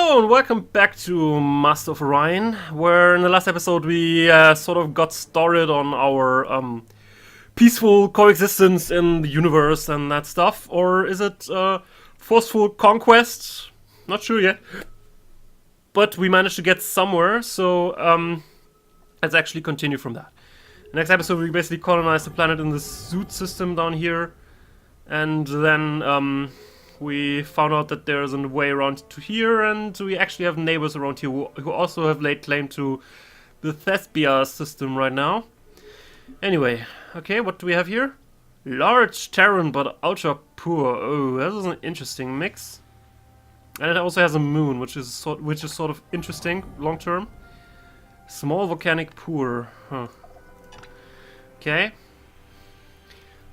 Hello and welcome back to Master of Orion, where in the last episode we sort of got started on our peaceful coexistence in the universe and that stuff. Or is it forceful conquest? Not sure yet. But we managed to get somewhere, so let's actually continue from that. Next episode we basically colonized the planet in the Zoot system down here, and then we found out that there's a way around to here, and we actually have neighbors around here who also have laid claim to the Thespia system right now. Anyway, okay, what do we have here? Large Terran but ultra poor. Oh, that is an interesting mix. And it also has a moon, which is sort of interesting long term. Small volcanic poor. Huh. Okay.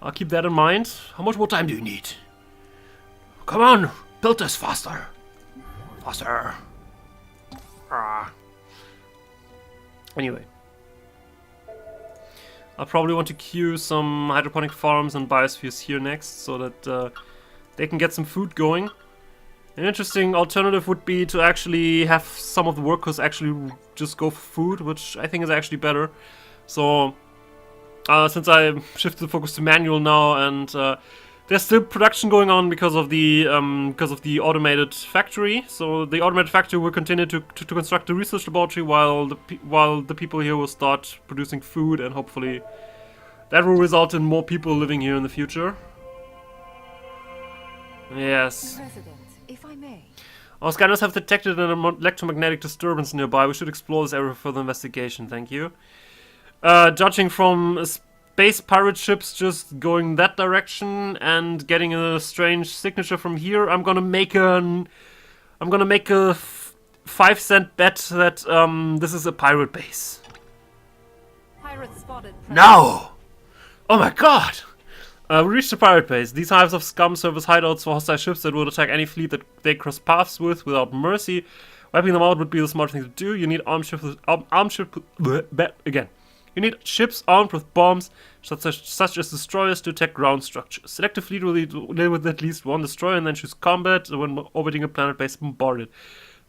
I'll keep that in mind. How much more time do you need? Come on, build this faster. Faster. Anyway. I'll probably want to queue some hydroponic farms and biospheres here next, so that they can get some food going. An interesting alternative would be to actually have some of the workers actually just go for food, which I think is actually better. So, since I shifted the focus to manual now, and there's still production going on because of the automated factory. So the automated factory will continue to construct the research laboratory while the people here will start producing food, and hopefully that will result in more people living here in the future. Yes. President, if I may. Our scanners have detected an electromagnetic disturbance nearby. We should explore this area for further investigation. Thank you. Judging from space pirate ships just going that direction and getting a strange signature from here, I'm gonna make a 5-cent bet that this is a pirate base. Pirate spotted. No! Oh my god! We reached the pirate base. These hives of scum serve as hideouts for hostile ships that would attack any fleet that they cross paths with without mercy. Wiping them out would be the smart thing to do. You need You need ships armed with bombs, such as destroyers, to attack ground structures. Select a fleet with at least one destroyer and then choose combat when orbiting a planet base bombarded.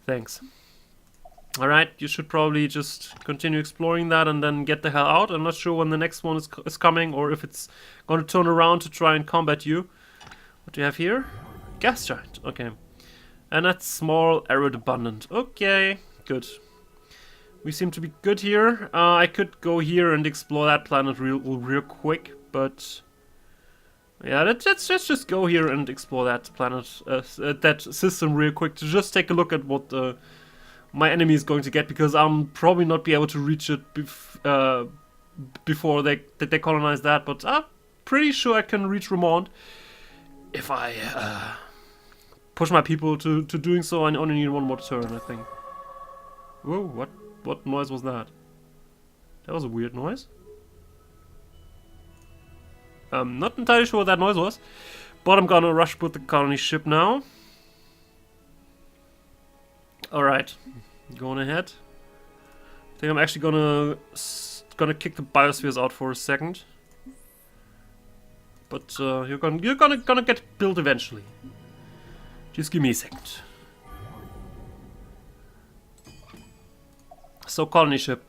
Thanks. Alright, you should probably just continue exploring that and then get the hell out. I'm not sure when the next one is coming, or if it's going to turn around to try and combat you. What do you have here? Gas giant. Okay. And that's small, arid, abundant. Okay, good. We seem to be good here. I could go here and explore that planet real quick, but yeah, let's just go here and explore that planet, that system real quick, to just take a look at what my enemy is going to get, because I'll probably not be able to reach it before they colonize that. But I'm pretty sure I can reach Remond if I push my people to doing so. I only need one more turn, I think. Whoa, what noise was that? That was a weird noise. I'm not entirely sure what that noise was, but I'm gonna rush with the colony ship now. Alright, going ahead. I think I'm actually gonna kick the biospheres out for a second. But you're gonna get built eventually. Just give me a second. So, colony ship.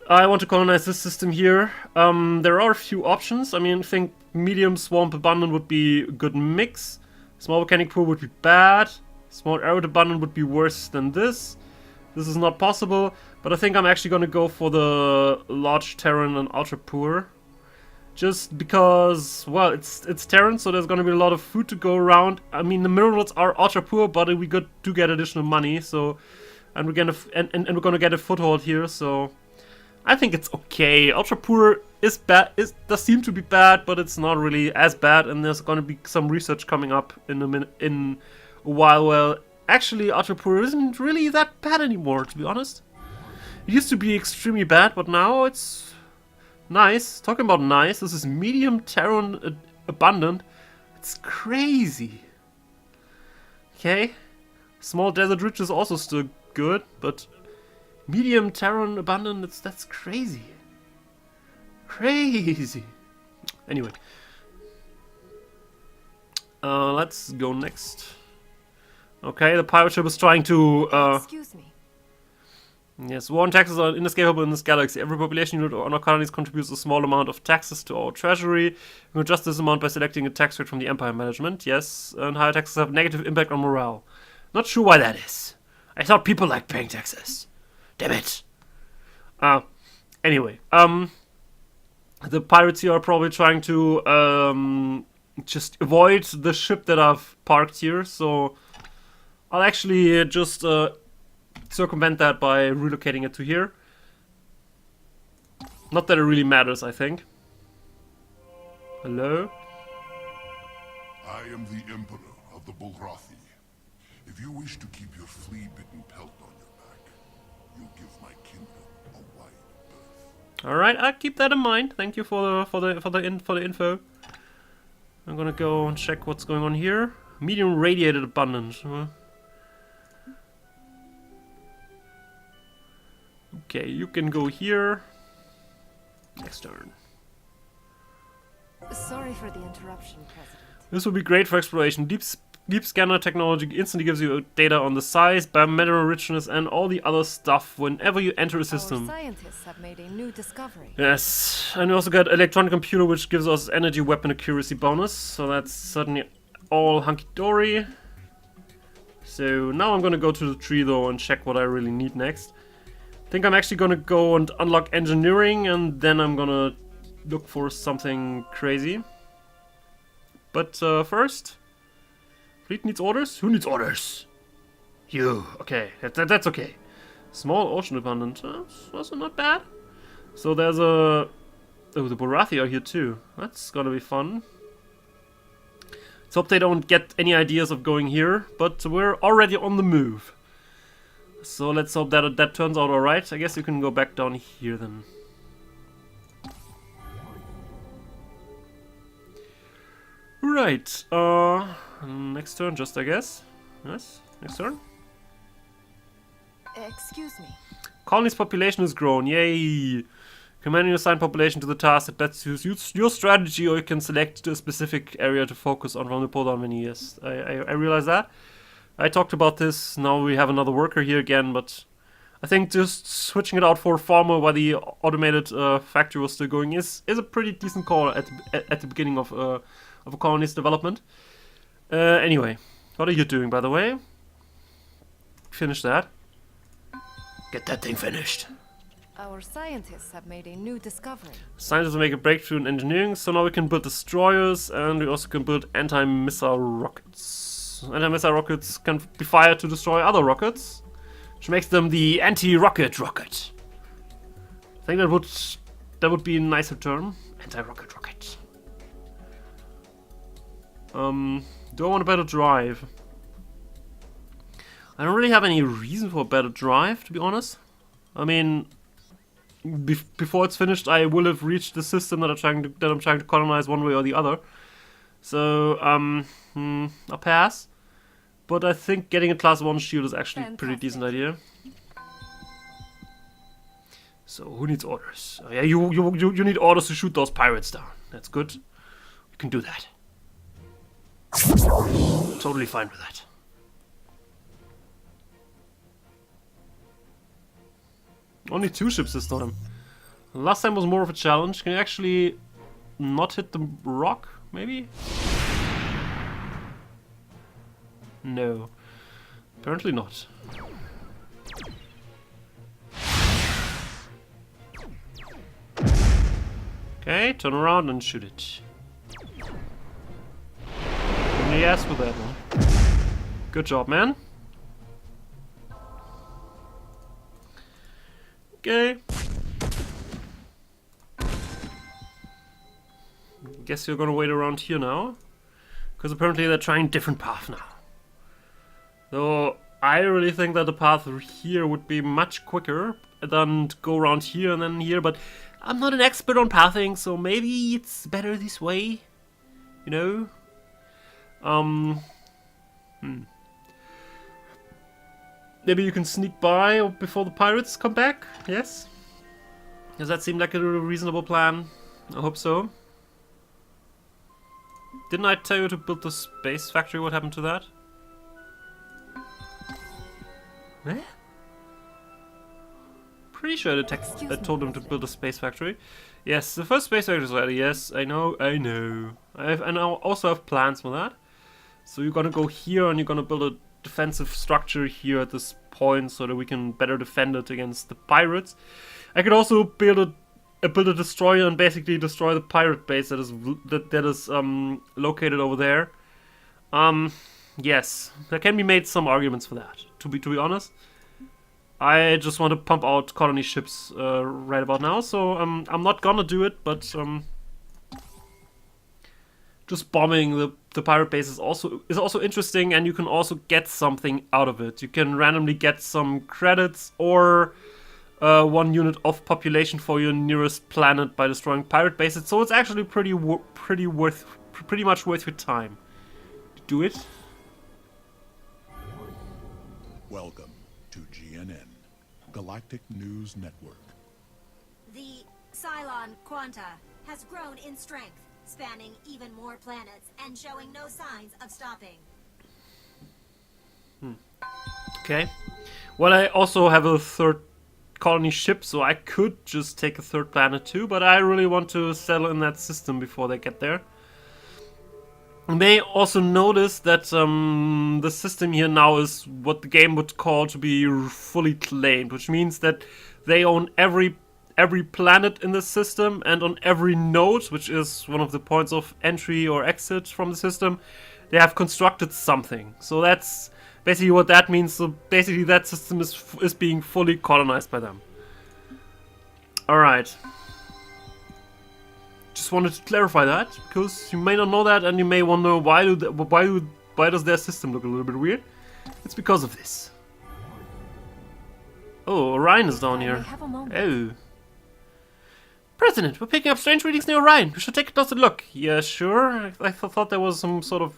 I want to colonize this system here. There are a few options. I mean, I think medium swamp abundant would be a good mix. Small volcanic pool would be bad. Small arid abundant would be worse than this. This is not possible, but I think I'm actually going to go for the large Terran and ultra poor. Just because, well, it's Terran, so there's going to be a lot of food to go around. I mean, the minerals are ultra poor, but we do get additional money, so... And we're gonna get a foothold here, so I think it's okay. Ultra poor is bad. It does seem to be bad, but it's not really as bad. And there's gonna be some research coming up in a while. Well, actually, ultra poor isn't really that bad anymore, to be honest. It used to be extremely bad, but now it's nice. Talking about nice, this is medium Terran abundant. It's crazy. Okay, small desert rich is also still good, but medium Terran abundant, that's crazy. Crazy. Anyway. Let's go next. Okay, the pirate ship is trying to, Excuse me. yes, war and taxes are inescapable in this galaxy. Every population unit on our colonies contributes a small amount of taxes to our treasury. We can adjust this amount by selecting a tax rate from the Empire management. Yes, and higher taxes have negative impact on morale. Not sure why that is. I thought people liked paying taxes. Damn it. Anyway, the pirates here are probably trying to, just avoid the ship that I've parked here, so I'll actually just, circumvent that by relocating it to here. Not that it really matters, I think. Hello? I am the Emperor of the Bulrathi. If you wish to keep your flea-bitten pelt on your back, you give my kingdom a wide berth. All right, I'll keep that in mind. Thank you for the info. I'm gonna go and check what's going on here. Medium radiated abundance. Okay, you can go here. Next turn. Sorry for the interruption, President. This will be great for exploration. Deep scanner technology instantly gives you data on the size, biomedical richness, and all the other stuff whenever you enter a system. Our scientists have made a new discovery. Yes, and we also got electronic computer, which gives us energy weapon accuracy bonus. So that's certainly all hunky-dory. So now I'm gonna go to the tree though and check what I really need next. I think I'm actually gonna go and unlock engineering, and then I'm gonna look for something crazy. But first, fleet needs orders. Who needs orders? You. Okay, that's okay. Small ocean abundant. That's also not bad. So there's a... Oh, the Bulrathi are here too. That's gonna be fun. Let's hope they don't get any ideas of going here, but we're already on the move. So let's hope that that turns out alright. I guess you can go back down here then. Right, next turn just, I guess. Yes, next turn. Excuse me. Colony's population has grown, yay! Commanding assign population to the task that best suits your strategy, or you can select a specific area to focus on from the pull-down menu. Yes, I realize that. I talked about this, now we have another worker here again, but I think just switching it out for a farmer while the automated factory was still going is a pretty decent call at the beginning of a colony's development. Anyway, what are you doing, by the way? Finish that. Get that thing finished. Our scientists have made a new discovery. Scientists will make a breakthrough in engineering, so now we can build destroyers, and we also can build anti-missile rockets. Anti-missile rockets can be fired to destroy other rockets, which makes them the anti-rocket rocket. I think that would be a nicer term. Anti-rocket rocket. Do I want a better drive? I don't really have any reason for a better drive, to be honest. I mean, before it's finished, I will have reached the system that I'm trying to colonize one way or the other. So, I'll pass. But I think getting a class 1 shield is actually a pretty decent idea. So, who needs orders? Oh, yeah, you need orders to shoot those pirates down. That's good. You can do that. Totally fine with that. Only 2 ships this time. Last time was more of a challenge. Can you actually not hit the rock, maybe? No. Apparently not. Okay, turn around and shoot it. Only asked for that one. Good job, man. Okay. Guess you're gonna wait around here now. Because apparently they're trying a different path now. Though I really think that the path here would be much quicker than to go around here and then here, but I'm not an expert on pathing, so maybe it's better this way. You know? Maybe you can sneak by before the pirates come back? Yes? Does that seem like a reasonable plan? I hope so. Didn't I tell you to build the space factory? What happened to that? Eh? Pretty sure the text Excuse I me, told him to President. build a space factory. Yes, the first space factory is ready. Yes, I know. I now also have plans for that. So you're gonna go here and you're gonna build a defensive structure here at this point so that we can better defend it against the pirates. I could also build a destroyer and basically destroy the pirate base that is located over there. Yes, there can be made some arguments for that. To be honest, I just want to pump out colony ships right about now, so I'm not gonna do it, but just bombing the pirate base is also interesting, and you can also get something out of it. You can randomly get some credits or 1 unit of population for your nearest planet by destroying pirate bases. So it's actually pretty much worth your time to do it. Welcome to GNN, Galactic News Network. The Cylon Quanta has grown in strength, spanning even more planets and showing no signs of stopping. Okay. Well, I also have a third colony ship, so I could just take a third planet too, but I really want to settle in that system before they get there. You may also notice that the system here now is what the game would call to be fully claimed, which means that they own every planet in the system, and on every node, which is one of the points of entry or exit from the system, they have constructed something. So that's basically what that means. So basically that system is being fully colonized by them. Alright. Just wanted to clarify that, because you may not know that, and you may wonder why does their system look a little bit weird. It's because of this. Oh, Orion is down I here. may have a moment. Oh. President, we're picking up strange readings near Orion. We should take a closer look. Yeah, sure. I thought there was some sort of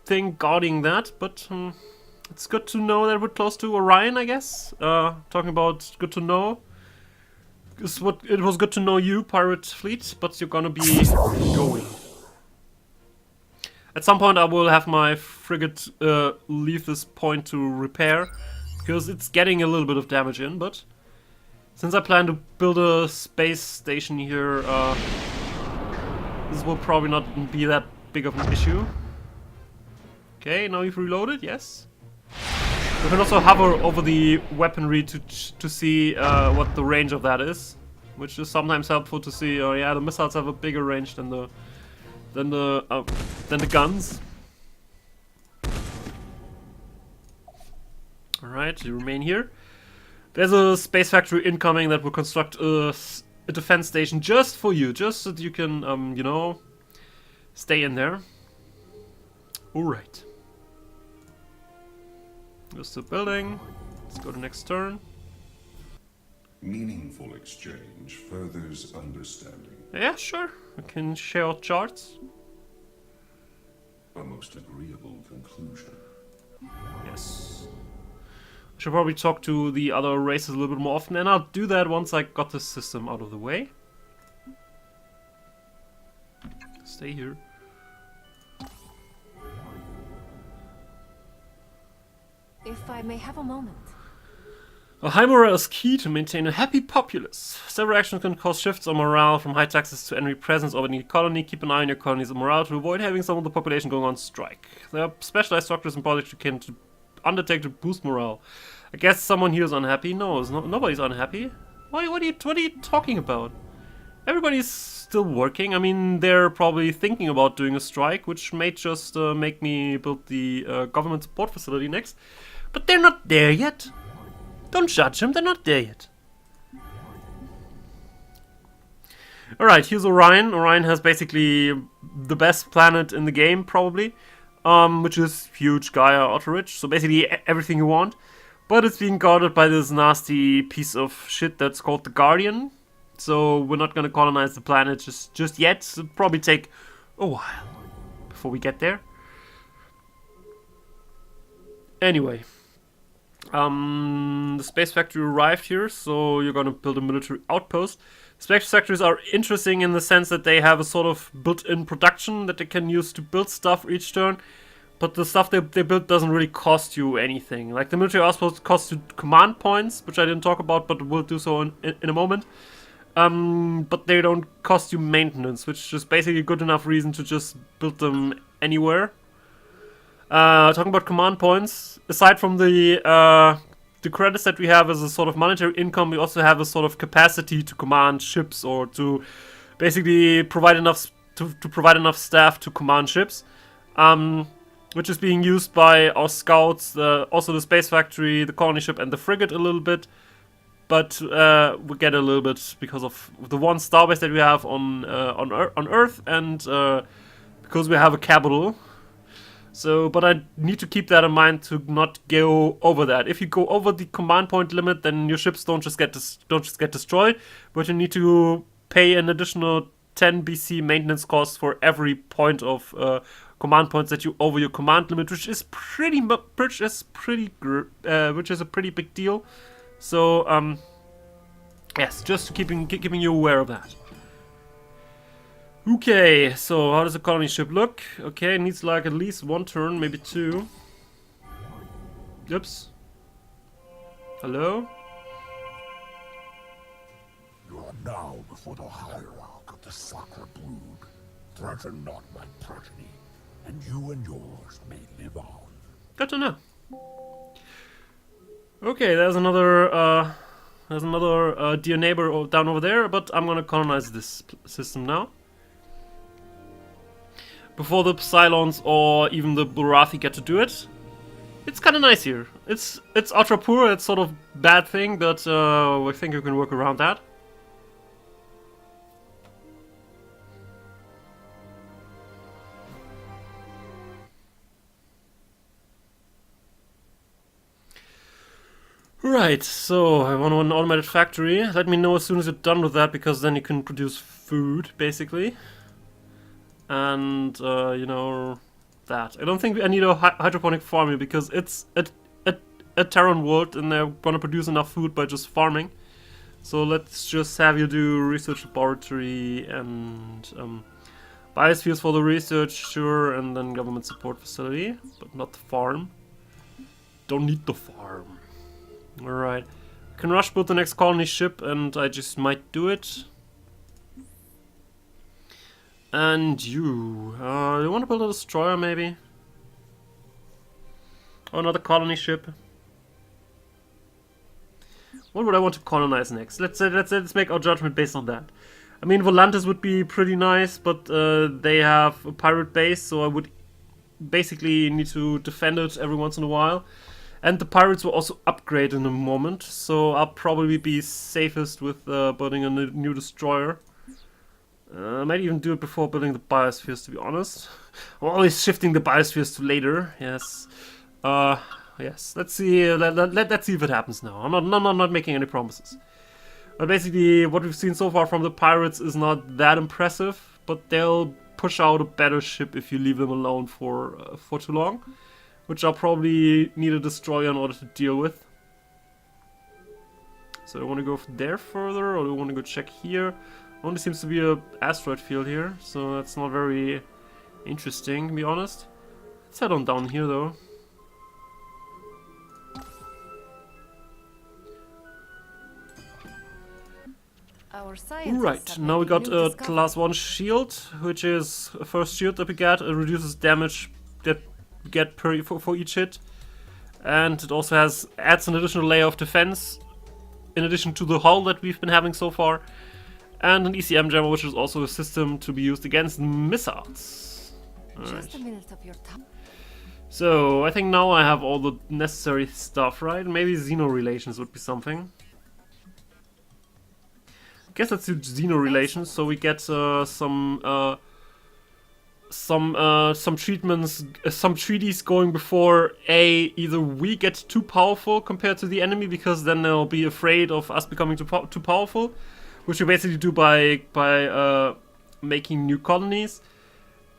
thing guarding that, but it's good to know that we're close to Orion, I guess. Talking about good to know. It was good to know you, pirate fleet, but you're gonna be going. At some point I will have my frigate leave this point to repair, because it's getting a little bit of damage in, but since I plan to build a space station here, this will probably not be that big of an issue. Okay, now you've reloaded, yes. You can also hover over the weaponry to see what the range of that is, which is sometimes helpful to see. Oh yeah, the missiles have a bigger range than the guns. All right, you remain here. There's a space factory incoming that will construct a defense station just for you, just so that you can, you know, stay in there. All right. There's the building. Let's go to next turn. Meaningful exchange furthers understanding. Yeah, sure. We can share charts. A most agreeable conclusion. Yes. I should probably talk to the other races a little bit more often, and I'll do that once I got this system out of the way. Stay here. If I may have a moment. A high morale is key to maintain a happy populace. Several actions can cause shifts on morale, from high taxes to enemy presence over the colony. Keep an eye on your colony's morale to avoid having some of the population going on strike. There are specialized structures and projects you can undertake to boost morale. I guess someone here is unhappy. No, nobody's unhappy. What are you talking about? Everybody's still working. I mean, they're probably thinking about doing a strike, which may just make me build the government support facility next. But they're not there yet. Don't judge them, they're not there yet. Alright, here's Orion. Orion has basically the best planet in the game, probably. Which is huge, Gaia, outer-rich. So basically everything you want. But it's being guarded by this nasty piece of shit that's called the Guardian. So we're not gonna colonize the planet just yet. It'll probably take a while before we get there. Anyway. The space factory arrived here, so you're gonna build a military outpost. Space factories are interesting in the sense that they have a sort of built-in production that they can use to build stuff each turn, but the stuff they build doesn't really cost you anything. Like the military outposts cost you command points, which I didn't talk about, but we'll do so in a moment. But they don't cost you maintenance, which is basically a good enough reason to just build them anywhere. Talking about command points, aside from the credits that we have as a sort of monetary income, we also have a sort of capacity to command ships, or to basically provide enough staff to command ships, which is being used by our scouts, also the space factory, the colony ship, and the frigate a little bit. But we get a little bit because of the one starbase that we have on Earth, and because we have a capital. So, but I need to keep that in mind to not go over that. If you go over the command point limit, then your ships don't just get destroyed, but you need to pay an additional 10 BC maintenance costs for every point of command points that you over your command limit, which is a pretty big deal. So, yes, just keeping you aware of that. Okay, so how does the colony ship look? Okay, it needs like at least one turn, maybe two. Oops. Hello? You are now before the hierarch of the Sacred Brood. Threaten not my progeny, and you and yours may live on. Good to know. Okay, there's another dear neighbor down over there, but I'm gonna colonize this system now. Before the Cylons or even the Bulrathi get to do it. It's kind of nice here. It's ultra poor, it's sort of bad thing, but I think you can work around that. Right, so I want an automated factory. Let me know as soon as you're done with that, because then you can produce food, basically. And, you know, that. I don't think I need a hydroponic farm here, because it's a Terran world, and they're gonna produce enough food by just farming. So let's just have you do research laboratory and biospheres for the research, sure, and then government support facility, but not the farm. Don't need the farm. Alright. I can rush build the next colony ship, and I just might do it. And you want to build a destroyer, maybe? Or another colony ship? What would I want to colonize next? Let's make our judgment based on that. I mean, Volantis would be pretty nice, but they have a pirate base, so I would basically need to defend it every once in a while. And the pirates will also upgrade in a moment, so I'll probably be safest with building a new destroyer. I might even do it before building the biospheres, to be honest. I'm always shifting the biospheres to later. Yes. Yes. Let's see. Let's see if it happens now. I'm not making any promises. But basically, what we've seen so far from the pirates is not that impressive. But they'll push out a better ship if you leave them alone for too long, which I'll probably need a destroyer in order to deal with. So I want to go there further, or do I want to go check here? Only seems to be a asteroid field here, so that's not very interesting, to be honest. Let's head on down here, though. Right, now we got a class 1 shield, which is a first shield that we get. It reduces damage that we get for each hit. And it also adds an additional layer of defense, in addition to the hull that we've been having so far. And an ECM jammer, which is also a system to be used against missiles. Alright. So, I think now I have all the necessary stuff, right? Maybe Xeno relations would be something. I guess let's do Xeno relations, so we get some treatments, some treaties going before either we get too powerful compared to the enemy, because then they'll be afraid of us becoming too powerful. Which you basically do by making new colonies,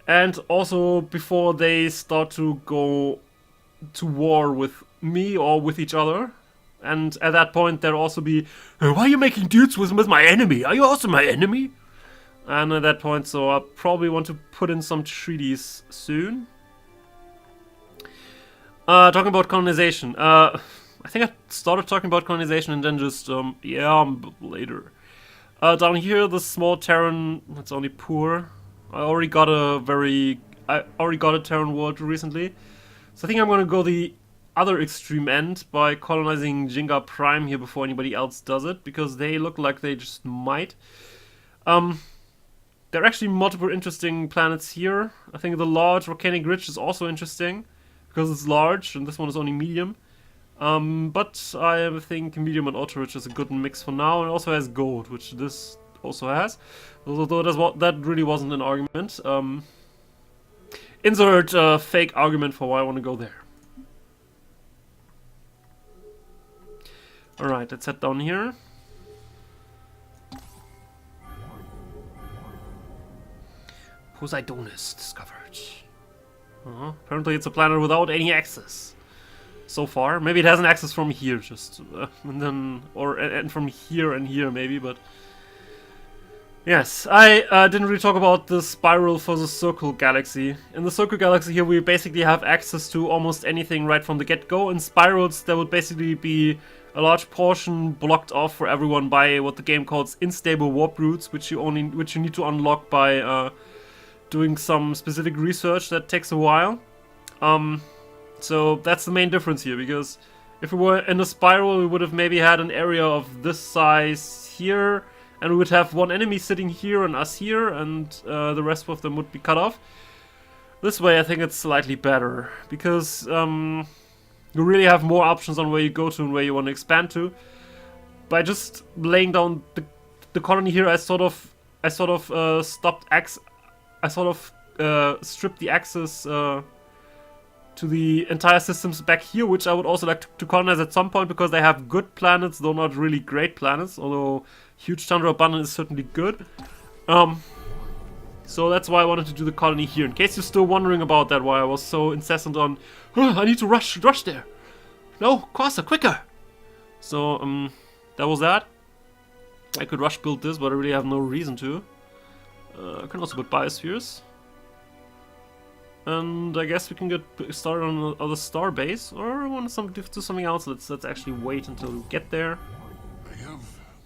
and also before they start to go to war with me or with each other. And at that point there'll also be, why are you making deals with my enemy? Are you also my enemy? And at that point, so I probably want to put in some treaties soon. Talking about colonization. I think I started talking about colonization and then just, later. Down here, the small Terran, it's only poor. I already got a Terran world recently. So I think I'm gonna go the other extreme end by colonizing Jinga Prime here before anybody else does it, because they look like they just might. There are actually multiple interesting planets here. I think the large volcanic ridge is also interesting, because it's large, and this one is only medium. But I think medium and ultra rich is a good mix for now, and also has gold, which this also has. Although that really wasn't an argument. Insert a fake argument for why I want to go there. Alright, let's head down here. Poseidonus discovered. Apparently it's a planet without any access. So far. Maybe it has an access from here, just and then and from here and here maybe, but yes, I didn't really talk about the spiral for the Circle Galaxy. In the Circle Galaxy here we basically have access to almost anything right from the get-go. In spirals there would basically be a large portion blocked off for everyone by what the game calls unstable warp routes, which you need to unlock by doing some specific research that takes a while. So that's the main difference here, because if we were in a spiral, we would have maybe had an area of this size here, and we would have one enemy sitting here and us here, and the rest of them would be cut off. This way I think it's slightly better, because you really have more options on where you go to and where you want to expand to. By just laying down the colony here, I sort of stripped the access to the entire systems back here, which I would also like to colonize at some point, because they have good planets, though not really great planets, although Huge Tundra Abundant is certainly good. So that's why I wanted to do the colony here, in case you're still wondering about that, why I was so incessant on, I need to rush there. No, faster, quicker. So, that was that. I could rush build this, but I really have no reason to. I can also build biospheres. And I guess we can get started on the star base, or I want to do something else. Let's actually wait until we get there. I have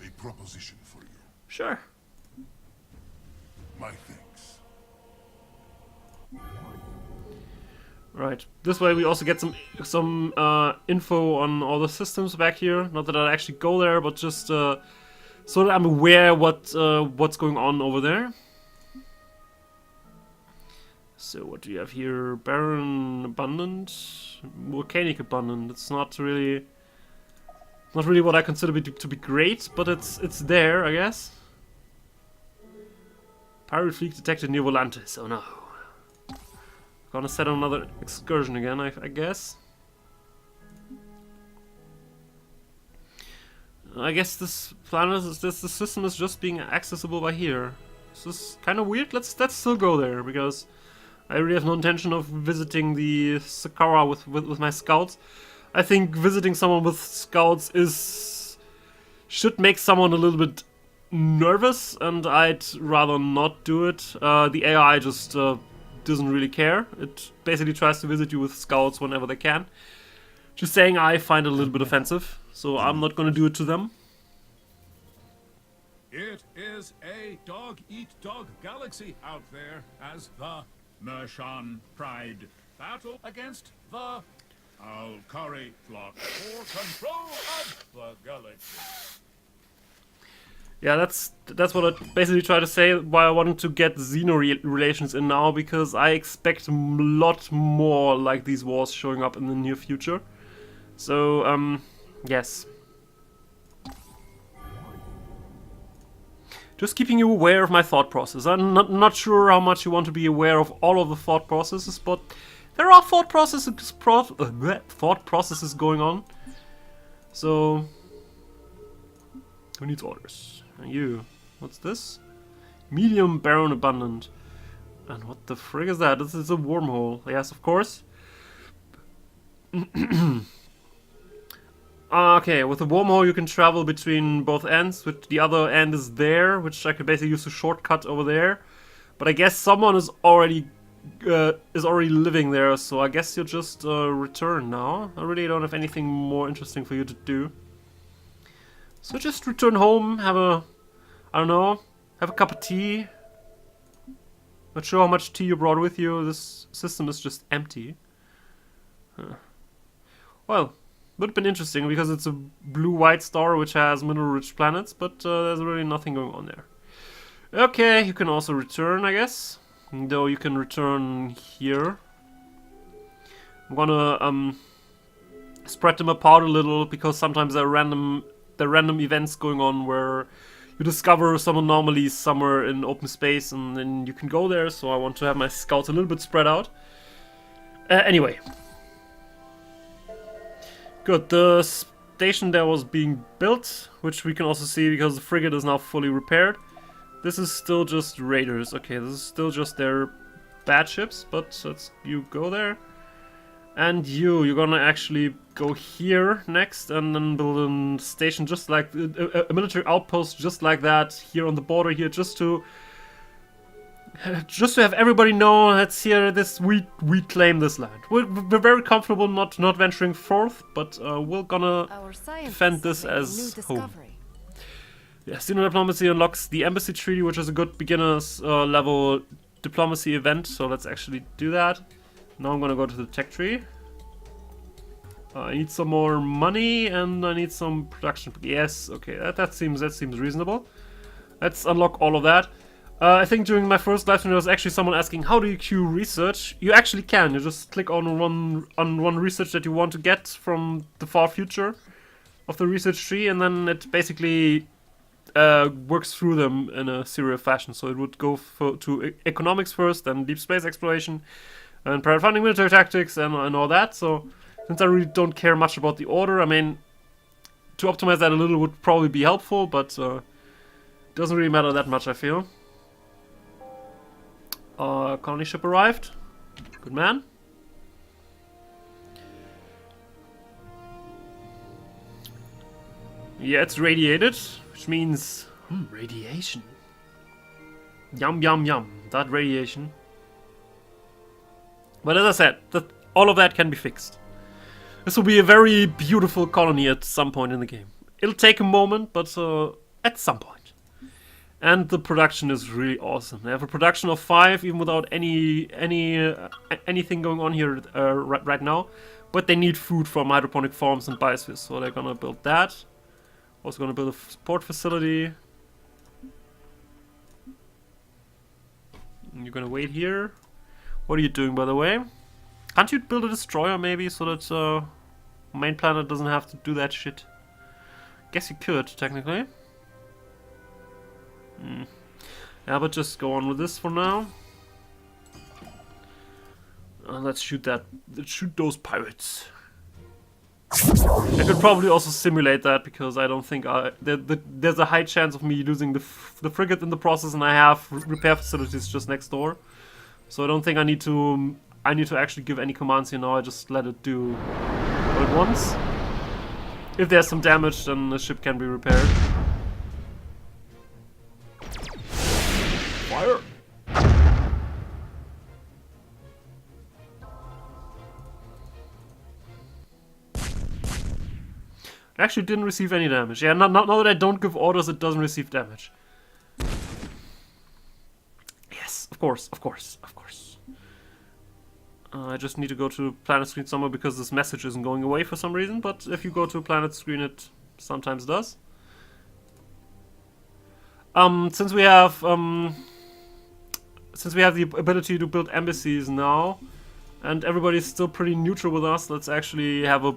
a proposition for you. Sure. My thanks. Right. This way we also get some info on all the systems back here. Not that I actually go there, but just so that I'm aware what's going on over there. So what do you have here? Barren abundant, volcanic abundant. It's not really what I consider to be great, but it's there, I guess. Pirate fleet detected near Volantis. Oh no. Gonna set on another excursion again, I guess. I guess this planet the system is just being accessible by here. This is kind of weird. Let's still go there, because I really have no intention of visiting the Sakara with my scouts. I think visiting someone with scouts should make someone a little bit nervous, and I'd rather not do it. The AI just doesn't really care. It basically tries to visit you with scouts whenever they can. Just saying, I find it a little bit offensive, so I'm not gonna do it to them. It is a dog-eat-dog galaxy out there as the Mershan Pride battle against the Alkari flock for control of the galaxy. Yeah, that's what I basically try to say, why I wanted to get Xeno relations in now, because I expect a lot more like these wars showing up in the near future. So, yes. Just keeping you aware of my thought process. I'm not sure how much you want to be aware of all of the thought processes, but there are thought processes going on. So, who needs orders? You. What's this? Medium barren abundant. And what the frig is that? This is a wormhole. Yes, of course. Okay, with the wormhole you can travel between both ends, which the other end is there, which I could basically use a shortcut over there. But I guess someone is already is already living there, so I guess you'll just return now. I really don't have anything more interesting for you to do. So just return home, have a, I don't know, have a cup of tea. Not sure how much tea you brought with you. This system is just empty. Huh. Well, would have been interesting because it's a blue-white star which has mineral-rich planets, but there's really nothing going on there. Okay, you can also return, I guess. Though you can return here. I'm gonna spread them apart a little because sometimes there are random events going on where you discover some anomalies somewhere in open space and then you can go there, so I want to have my scouts a little bit spread out. Anyway. Good, the station there was being built, which we can also see because the frigate is now fully repaired. This is still just raiders. Okay, this is still just their bad ships, but you go there. And you're gonna actually go here next and then build a station just like a military outpost just like that here on the border here, just to have everybody know that's here. We claim this land. We're very comfortable not venturing forth, but we're gonna defend this as home. Yeah, Sino Diplomacy unlocks the Embassy Treaty, which is a good beginner's level diplomacy event, so let's actually do that. Now I'm gonna go to the tech tree. I need some more money and I need some production. Yes, okay, that seems reasonable. Let's unlock all of that. I think during my first live stream there was actually someone asking, how do you queue research? You actually can. You just click on one research that you want to get from the far future of the research tree, and then it basically works through them in a serial fashion. So it would go to economics first, then deep space exploration, and private funding, military tactics, and all that. So since I really don't care much about the order, I mean, to optimize that a little would probably be helpful, but it doesn't really matter that much, I feel. Colony ship arrived. Good man. Yeah, it's radiated, which means radiation. Yum, yum, yum. That radiation. But as I said, all of that can be fixed. This will be a very beautiful colony at some point in the game. It'll take a moment, but at some point. And the production is really awesome. They have a production of 5, even without anything going on here right now. But they need food from hydroponic farms and biospheres, so they're gonna build that. Also gonna build a support facility. And you're gonna wait here. What are you doing, by the way? Can't you build a destroyer maybe so that main planet doesn't have to do that shit? Guess you could, technically. Yeah, but just go on with this for now. Let's shoot that. Let's shoot those pirates. I could probably also simulate that because I don't think there's a high chance of me losing the frigate in the process, and I have repair facilities just next door. So I don't think I need to actually give any commands here now. I just let it do what it wants. If there's some damage, then the ship can be repaired. Fire! Actually didn't receive any damage. Yeah, now that I don't give orders, it doesn't receive damage. Yes, of course. I just need to go to planet screen somewhere because this message isn't going away for some reason, but if you go to planet screen it sometimes does. Since we have the ability to build embassies now, and everybody's still pretty neutral with us, let's actually have a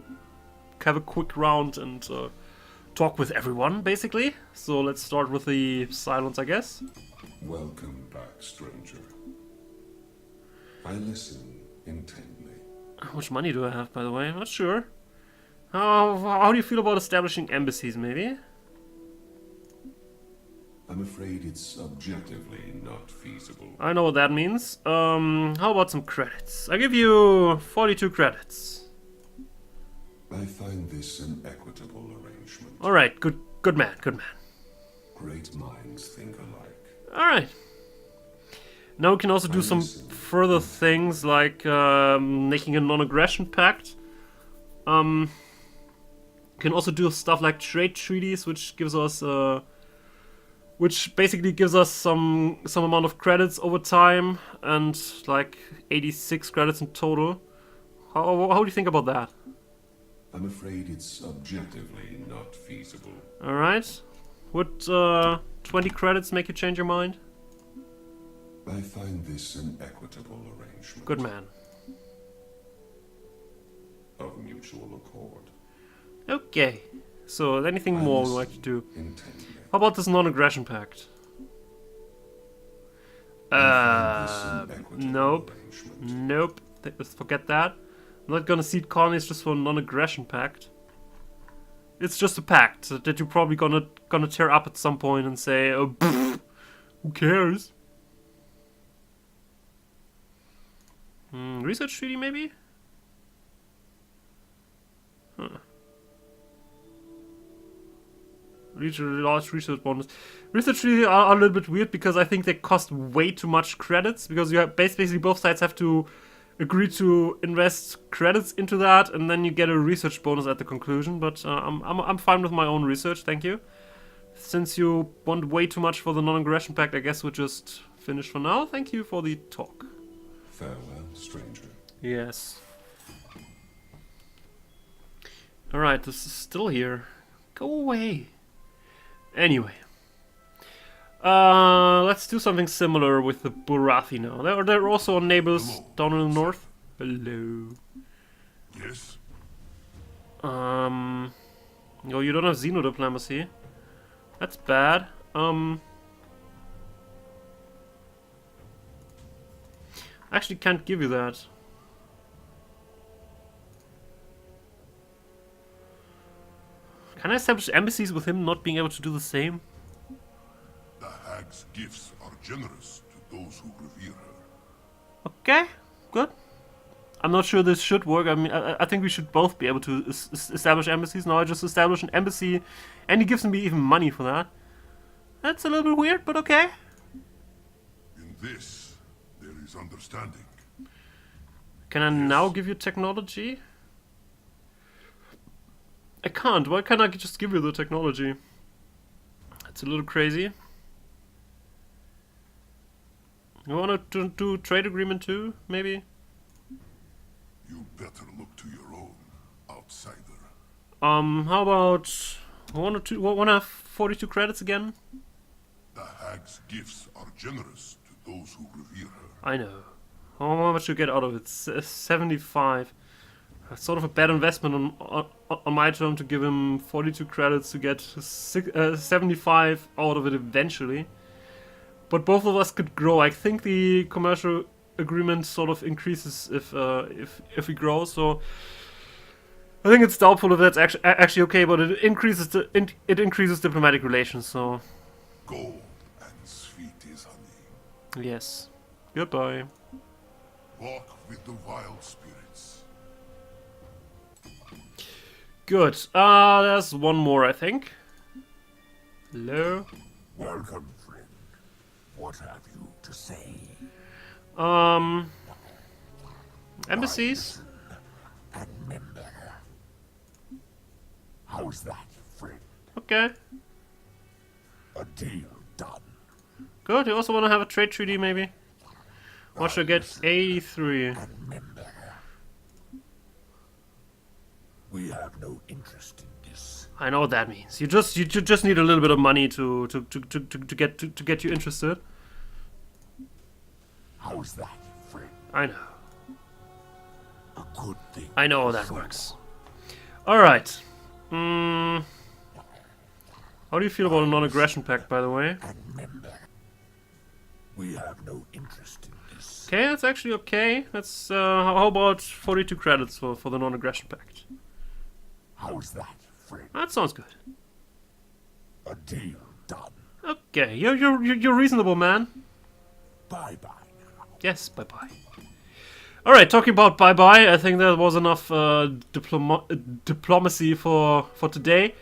quick round and talk with everyone, basically. So let's start with the silence, I guess. Welcome back, stranger. I listen intently. How much money do I have, by the way? I'm not sure. How do you feel about establishing embassies, maybe? I'm afraid it's objectively not feasible. I know what that means. How about some credits? I give you 42 credits. I find this an equitable arrangement. Alright, good man. Great minds think alike. Alright. Now we can also do some further things like making a non-aggression pact. Can also do stuff like trade treaties, which gives us which basically gives us some amount of credits over time, and like 86 credits in total. How do you think about that? I'm afraid it's objectively not feasible. Alright. Would 20 credits make you change your mind? I find this an equitable arrangement. Good man. Of mutual accord. Okay. So, anything more we'd like to do? Intently. How about this non-aggression pact? Nope. Nope. Let's forget that. I'm not gonna cede colonies just for a non-aggression pact. It's just a pact that you're probably gonna tear up at some point and say, oh, pfft, who cares? Research treaty, maybe? Huh. Large research bonus. Research treaty are a little bit weird because I think they cost way too much credits, because you have basically both sides have to agree to invest credits into that, and then you get a research bonus at the conclusion. But I'm fine with my own research, thank you. Since you want way too much for the non-aggression pact, I guess we'll just finish for now. Thank you for the talk. Farewell, stranger. Yes. Alright, this is still here. Go away. Anyway. Let's do something similar with the Burathi now. They're also on neighbors down in the north. Hello. Yes? No, you don't have xenodiplomacy. That's bad. I actually can't give you that. Can I establish embassies with him not being able to do the same? The hag's gifts are generous to those who revere her. Okay, good. I'm not sure this should work. I mean, I think we should both be able to establish embassies. Now I just establish an embassy, and he gives me even money for that. That's a little bit weird, but okay. In this, there is understanding. Can I now give you technology? I can't. Why can't I just give you the technology? That's a little crazy. You want to do trade agreement too, maybe? You better look to your own, outsider. How about one to have 42 credits again? The hag's gifts are generous to those who revere her. I know. How much you get out of it? 75. That's sort of a bad investment on my term to give him 42 credits to get 75 out of it eventually. But both of us could grow. I think the commercial agreement sort of increases if we grow. So I think it's doubtful if that's actually okay. But it increases increases diplomatic relations. So Gold and sweet is honey. yes. Goodbye. Walk with the wild spirits. Good. There's one more, I think. Hello. Welcome, friend. What have you to say? Embassies. And member. How's that, friend? Okay. A deal done. Good. You also want to have a trade treaty, maybe? What should I get? 83. And member. We have no interest in this. I know what that means. You just need a little bit of money to get you interested. How's that, friend? I know. A good thing. I know how that works. All right. How do you feel about a non-aggression pact, by the way? And member. We have no interest in this. Okay, that's actually okay. That's how about 42 credits for the non-aggression pact? How's that, friend? That sounds good. A deal done. Okay, you're reasonable, man. Bye bye now. Yes, bye bye. All right, talking about bye bye. I think that was enough diplomacy for today.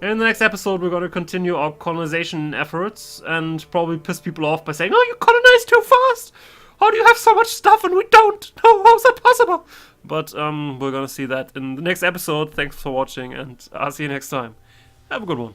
In the next episode, we're going to continue our colonization efforts and probably piss people off by saying, "Oh, you colonize too fast! How do you have so much stuff and we don't? No, how's that possible?" But we're going to see that in the next episode. Thanks for watching, and I'll see you next time. Have a good one.